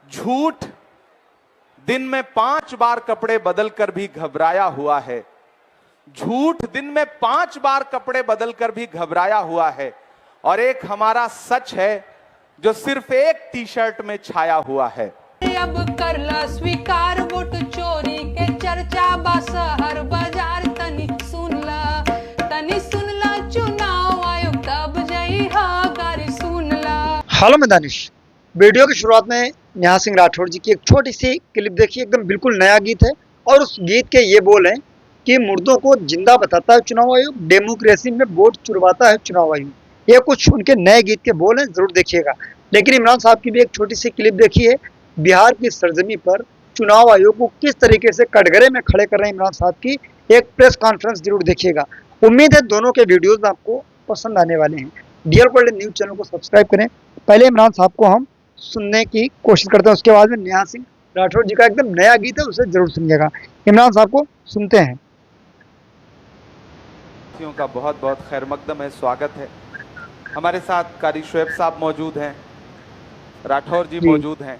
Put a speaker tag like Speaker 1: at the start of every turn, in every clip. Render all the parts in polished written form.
Speaker 1: झूठ दिन में 5 बार कपड़े बदलकर भी घबराया हुआ है। झूठ दिन में 5 बार कपड़े बदलकर भी घबराया हुआ है। और एक हमारा सच है जो सिर्फ एक टी शर्ट में छाया हुआ है।
Speaker 2: अब कर ला स्वीकार वोट चोरी के चर्चा बा शहर बाजार तनी सुन ला चुनाव आयोग तब जई हा गारी सुन ला।
Speaker 3: हेलो मैं दानिश। वीडियो की शुरुआत में नेहा सिंह राठौड़ जी की एक छोटी सी क्लिप देखिए, एकदम बिल्कुल नया गीत है और उस गीत के ये बोल हैं कि मुर्दों को जिंदा बताता है चुनाव आयोग, डेमोक्रेसी में वोट चुरवाता है चुनाव आयोग। ये कुछ उनके नए गीत के बोल हैं, जरूर देखिएगा। लेकिन इमरान साहब की भी एक छोटी सी क्लिप देखिए, बिहार की सरजमी पर चुनाव आयोग को किस तरीके से कटघरे में खड़े कर रहे हैं इमरान साहब की एक प्रेस कॉन्फ्रेंस जरूर देखिएगा। उम्मीद है दोनों के वीडियोज आपको पसंद आने वाले हैं। डीएल गोल्डन न्यूज चैनल को सब्सक्राइब करें। पहले इमरान साहब को हम सुनने की कोशिश करते हैं, उसके बाद में नेहा सिंह राठौड़ जी का एकदम नया गीत है, उसे जरूर सुनिएगा। इमरान साहब को सुनते हैं।
Speaker 1: का बहुत बहुत खैर मकदम है, स्वागत है। हमारे साथ कारी शोएब साहब मौजूद हैं, राठौर जी मौजूद हैं।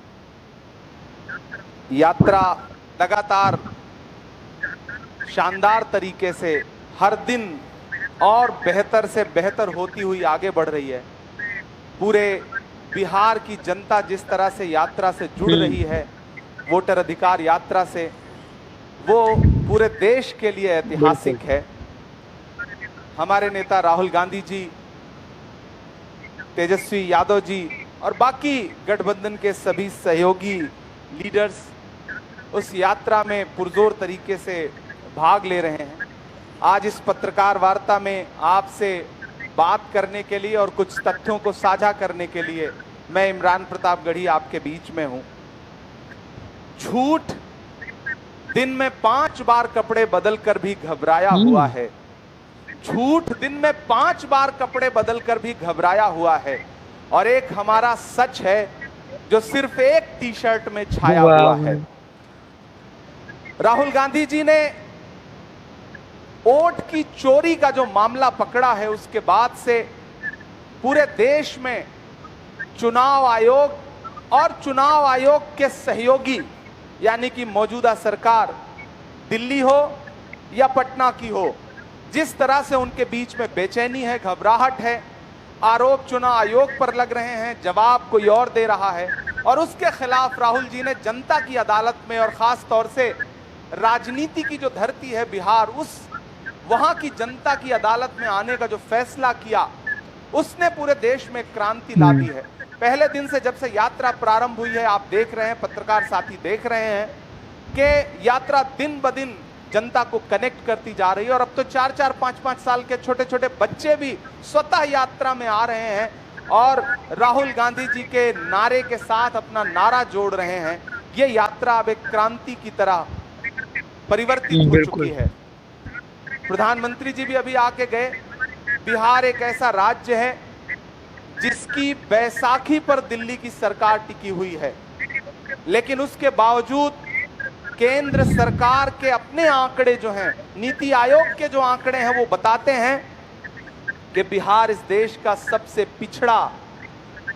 Speaker 1: यात्रा लगातार शानदार तरीके से हर दिन और बेहतर से बेहतर होती हुई आगे बढ़ रही है। पूरे बिहार की जनता जिस तरह से यात्रा से जुड़ रही है, वोटर अधिकार यात्रा से, वो पूरे देश के लिए ऐतिहासिक है। हमारे नेता राहुल गांधी जी, तेजस्वी यादव जी और बाकी गठबंधन के सभी सहयोगी लीडर्स उस यात्रा में पुरजोर तरीके से भाग ले रहे हैं। आज इस पत्रकार वार्ता में आपसे बात करने के लिए और कुछ तथ्यों को साझा करने के लिए मैं इमरान प्रतापगढ़ी आपके बीच में हूं। झूठ दिन में 5 बार कपड़े बदलकर भी घबराया हुआ है। झूठ दिन में 5 बार कपड़े बदलकर भी घबराया हुआ है। और एक हमारा सच है जो सिर्फ एक टी शर्ट में छाया हुआ है। राहुल गांधी जी ने वोट की चोरी का जो मामला पकड़ा है, उसके बाद से पूरे देश में चुनाव आयोग और चुनाव आयोग के सहयोगी यानी कि मौजूदा सरकार, दिल्ली हो या पटना की हो, जिस तरह से उनके बीच में बेचैनी है, घबराहट है। आरोप चुनाव आयोग पर लग रहे हैं, जवाब कोई और दे रहा है। और उसके खिलाफ राहुल जी ने जनता की अदालत में और खास तौर से राजनीति की जो धरती है बिहार, उस वहां की जनता की अदालत में आने का जो फैसला किया, उसने पूरे देश में क्रांति ला दी है। पहले दिन से जब से यात्रा प्रारंभ हुई है, आप देख रहे हैं, पत्रकार साथी देख रहे हैं कि यात्रा दिन ब दिन जनता को कनेक्ट करती जा रही है। और अब तो 4-4, 5-5 साल के छोटे छोटे बच्चे भी स्वतः यात्रा में आ रहे हैं और राहुल गांधी जी के नारे के साथ अपना नारा जोड़ रहे हैं। ये यात्रा अब एक क्रांति की तरह परिवर्तित हो चुकी है। प्रधानमंत्री जी भी अभी आके गए। बिहार एक ऐसा राज्य है जिसकी बैसाखी पर दिल्ली की सरकार टिकी हुई है, लेकिन उसके बावजूद केंद्र सरकार के अपने आंकड़े जो हैं, नीति आयोग के जो आंकड़े हैं, वो बताते हैं कि बिहार इस देश का सबसे पिछड़ा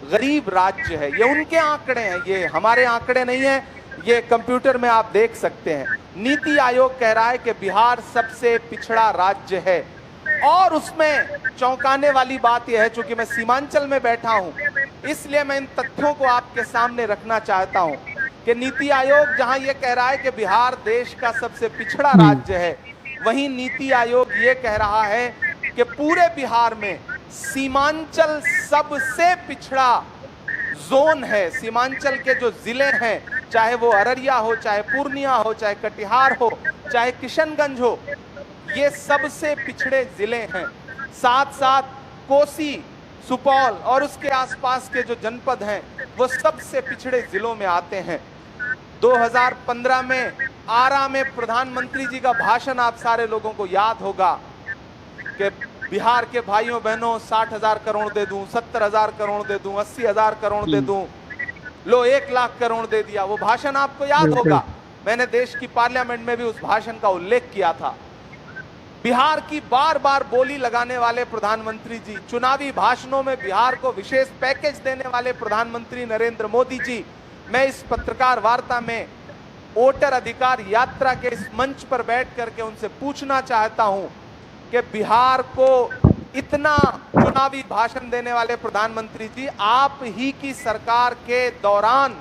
Speaker 1: गरीब राज्य है। ये उनके आंकड़े हैं, ये हमारे आंकड़े नहीं है। ये कंप्यूटर में आप देख सकते हैं। नीति आयोग कह रहा है कि बिहार सबसे पिछड़ा राज्य है। और उसमें चौंकाने वाली बात यह है, चूंकि मैं सीमांचल में बैठा हूं, इसलिए मैं इन तथ्यों को आपके सामने रखना चाहता हूं कि नीति आयोग जहां यह कह रहा है कि बिहार देश का सबसे पिछड़ा राज्य है, वहीं नीति आयोग ये कह रहा है कि पूरे बिहार में सीमांचल सबसे पिछड़ा जोन है। सीमांचल के जो जिले हैं, चाहे वो अररिया हो, चाहे पूर्णिया हो, चाहे कटिहार हो, चाहे किशनगंज हो, ये सबसे पिछड़े जिले हैं। साथ साथ कोसी, सुपौल और उसके आसपास के जो जनपद हैं, वो सबसे पिछड़े जिलों में आते हैं। 2015 में आरा में प्रधानमंत्री जी का भाषण आप सारे लोगों को याद होगा कि बिहार के भाइयों बहनों 60,000 करोड़ दे दूं, 70,000 करोड़ दे दूं, 80,000 करोड़ दे दूं, लो 1 लाख करोड़ दे दिया। वो भाषण आपको याद होगा। मैंने देश की पार्लियामेंट में भी उस भाषण का उल्लेख किया था। बिहार की बार बार बोली लगाने वाले प्रधानमंत्री जी, चुनावी भाषणों में बिहार को विशेष पैकेज देने वाले प्रधानमंत्री नरेंद्र मोदी जी, मैं इस पत्रकार वार्ता में वोटर अधिकार यात्रा के इस मंच पर बैठ करके उनसे पूछना चाहता हूं कि बिहार को इतना चुनावी भाषण देने वाले प्रधानमंत्री जी, आप ही की सरकार के दौरान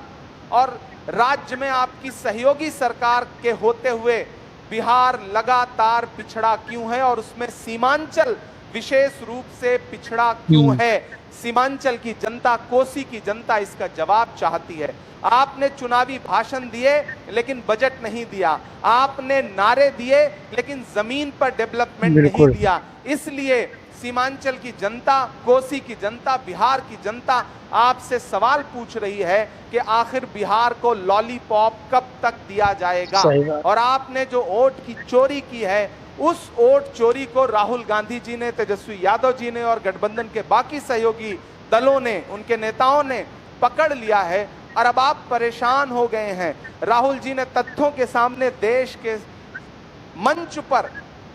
Speaker 1: और राज्य में आपकी सहयोगी सरकार के होते हुए बिहार लगातार पिछड़ा क्यों है और उसमें सीमांचल विशेष रूप से पिछड़ा क्यों है? सीमांचल की जनता, कोसी की जनता इसका जवाब चाहती है। आपने चुनावी भाषण दिए लेकिन बजट नहीं दिया, आपने नारे दिए लेकिन जमीन पर डेवलपमेंट नहीं दिया। इसलिए सीमांचल की जनता, कोसी की जनता, बिहार की जनता आपसे सवाल पूछ रही है कि आखिर बिहार को लॉलीपॉप कब तक दिया जाएगा? और आपने जो वोट की चोरी की है, उस वोट चोरी को राहुल गांधी जी ने, तेजस्वी यादव जी ने और गठबंधन के बाकी सहयोगी दलों ने, उनके नेताओं ने पकड़ लिया है और अब आप परेशान हो गए हैं। राहुल जी ने तथ्यों के सामने देश के मंच पर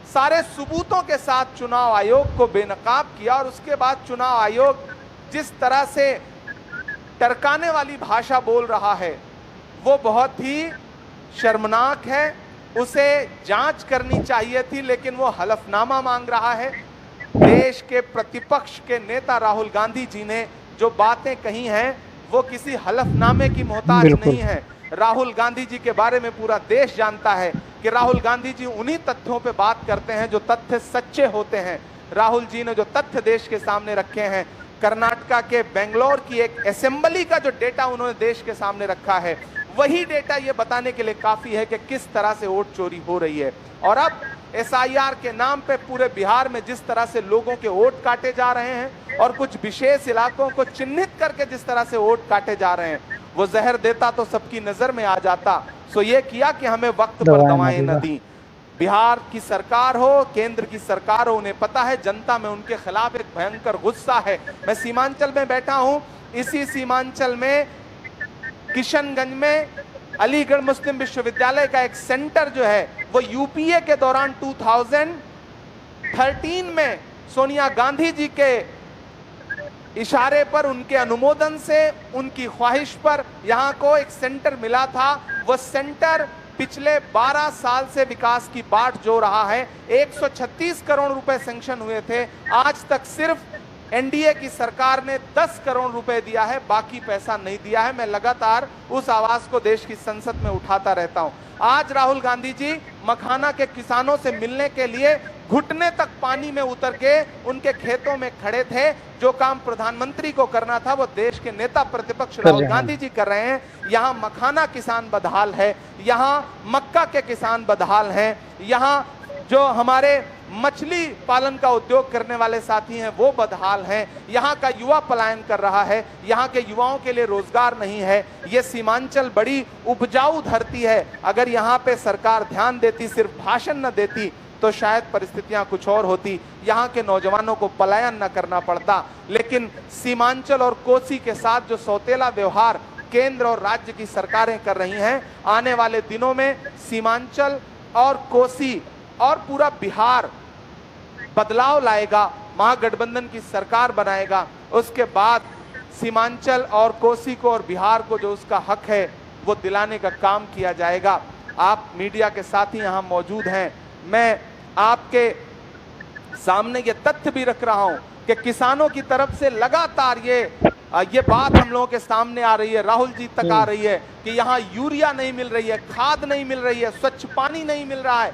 Speaker 1: सारे सबूतों के साथ चुनाव आयोग को बेनकाब किया और उसके बाद चुनाव आयोग जिस तरह से टरकाने वाली भाषा बोल रहा है वो बहुत ही शर्मनाक है। उसे जांच करनी चाहिए थी लेकिन वो हलफनामा मांग रहा है। देश के प्रतिपक्ष के नेता राहुल गांधी जी ने जो बातें कही हैं वो किसी हलफनामे की मोहताज नहीं है। राहुल गांधी जी के बारे में पूरा देश जानता है कि राहुल गांधी जी उन्हीं तथ्यों पे बात करते हैं जो तथ्य सच्चे होते हैं। राहुल जी ने जो तथ्य देश के सामने रखे हैं, कर्नाटका के बेंगलोर की एक असेंबली का जो डेटा उन्होंने देश के सामने रखा है, वही डेटा ये बताने के लिए काफी है कि किस तरह से वोट चोरी हो रही है। और अब एसआईआर के नाम पे पूरे बिहार में जिस तरह से लोगों के वोट काटे जा रहे हैं और कुछ विशेष इलाकों को चिन्हित करके जिस तरह से वोट काटे जा रहे हैं, वो जहर देता तो सबकी नजर में आ जाता। सो ये किया कि हमें वक्त पर दवाएं न दी। बिहार की सरकार हो, केंद्र की सरकार हो, उन्हें पता है जनता में उनके खिलाफ एक भयंकर गुस्सा है। मैं सीमांचल में बैठा हूं, इसी सीमांचल में किशनगंज में अलीगढ़ मुस्लिम विश्वविद्यालय का एक सेंटर जो है वो यूपीए के दौरान 2013 में सोनिया गांधी जी के इशारे पर, उनके अनुमोदन से, उनकी ख्वाहिश पर यहां को एक सेंटर मिला था। वह सेंटर पिछले 12 साल से विकास की बाट जो रहा है। 136 करोड़ रुपए सैंक्शन हुए थे, आज तक सिर्फ एनडीए की सरकार ने 10 करोड़ रुपए दिया है, बाकी पैसा नहीं दिया है। मैं लगातार उस आवाज को देश की संसद में उठाता रहता हूं। आज राहुल गांधी जी मखाना के किसानों से मिलने के लिए घुटने तक पानी में उतर के उनके खेतों में खड़े थे। जो काम प्रधानमंत्री को करना था वो देश के नेता प्रतिपक्ष राहुल गांधी जी कर रहे हैं। यहाँ मखाना किसान बदहाल है, यहाँ मक्का के किसान बदहाल हैं, यहाँ जो हमारे मछली पालन का उद्योग करने वाले साथी हैं वो बदहाल हैं। यहाँ का युवा पलायन कर रहा है, यहाँ के युवाओं के लिए रोजगार नहीं है। ये सीमांचल बड़ी उपजाऊ धरती है। अगर यहाँ पे सरकार ध्यान देती, सिर्फ भाषण न देती, तो शायद परिस्थितियां कुछ और होती, यहाँ के नौजवानों को पलायन न करना पड़ता। लेकिन सीमांचल और कोसी के साथ जो सौतेला व्यवहार केंद्र और राज्य की सरकारें कर रही हैं, आने वाले दिनों में सीमांचल और कोसी और पूरा बिहार बदलाव लाएगा, महागठबंधन की सरकार बनाएगा। उसके बाद सीमांचल और कोसी को और बिहार को जो उसका हक है वो दिलाने का काम किया जाएगा। आप मीडिया के साथी यहाँ मौजूद हैं, मैं आपके सामने ये तथ्य भी रख रहा हूं कि किसानों की तरफ से लगातार ये बात हम लोगों के सामने आ रही है, राहुल जी तक आ रही है कि यहाँ यूरिया नहीं मिल रही है, खाद नहीं मिल रही है, स्वच्छ पानी नहीं मिल रहा है।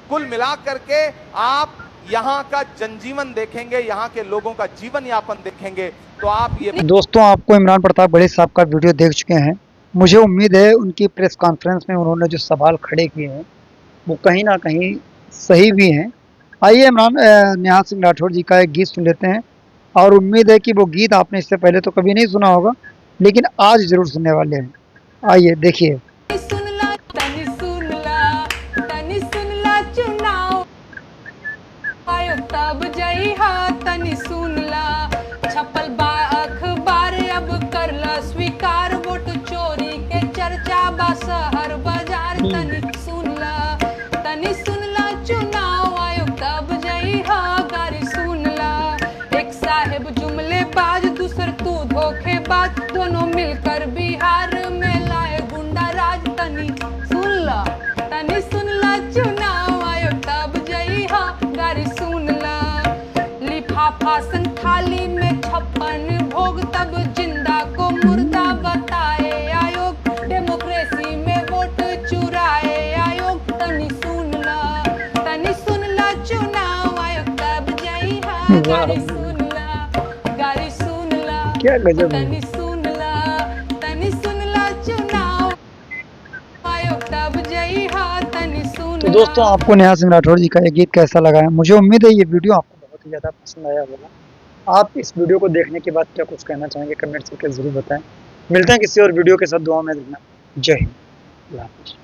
Speaker 1: कुल मिलाकर के आप यहाँ का जनजीवन देखेंगे, यहाँ के लोगों का जीवन यापन देखेंगे तो आप ये।
Speaker 3: दोस्तों, आपको इमरान प्रताप बड़े साहब का वीडियो देख चुके हैं। मुझे उम्मीद है उनकी प्रेस कॉन्फ्रेंस में उन्होंने जो सवाल खड़े किए हैं वो कहीं ना कहीं सही भी हैं। आइए इमरान नेहा सिंह राठौर जी का एक गीत सुन लेते हैं और उम्मीद है कि वो गीत आपने इससे पहले तो कभी नहीं सुना होगा, लेकिन आज जरूर सुनने वाले हैं। आइए देखिए।
Speaker 2: तब जई हा तनी सुनला, छपल बा अखबार अब करला स्वीकार, वोट चोरी के चर्चा बा शहर बाजार, तनी सुनला चुनाव आयोग तब जई हा गारी सुनला। एक साहेब जुमलेबाज दूसर तू धोखेबाज, दोनों मिलकर बिहार में गाड़ी सुन ला, गाड़ी सुन ला,
Speaker 3: क्या गजब है।
Speaker 2: तनी सुन ला, तनी सुन ला चुनाव आयोग तब जई हा, तनी सुन
Speaker 3: तो दोस्तों, आपको नेहा सिंह राठौर जी का ये गीत कैसा लगा है? मुझे उम्मीद है ये वीडियो आपको बहुत ही ज़्यादा पसंद आया होगा। आप इस वीडियो को देखने के बाद क्या कुछ कहना चाहेंगे, कमेंट करके ज़रूर बताएं। मिलते हैं किसी और वीडियो के साथ। दुआ में रहना। जय हिंद। अल्लाह हाफ़िज़।